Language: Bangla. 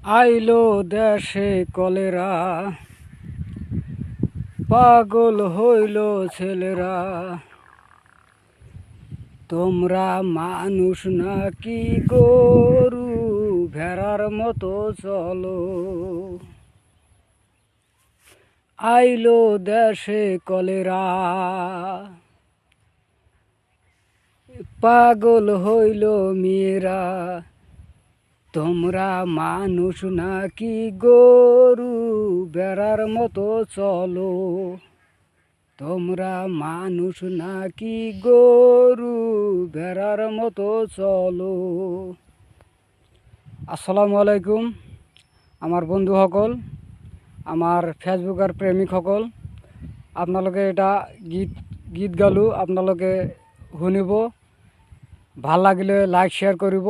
আইলো দেশে কলেরা, পাগল হইল ছেলেরা। তোমরা মানুষ নাকি গরু, ভেড়ার মতো চলো। আইলো দেশে কলেরা, পাগল হইল মেয়েরা। তোমরা মানুষ নাকি গরু, ভেড়ার মতো চলো। তোমরা মানুষ নাকি গরু, ভেড়ার মতো চলো। আসসালামু আলাইকুম আমার বন্ধু সকল, আমার ফেসবুকের প্রেমিক সকল। আপনালোকে এটা গীত গালো, আপনালোকে শুনিব। ভাল লাগিলে লাইক শেয়ার করিব।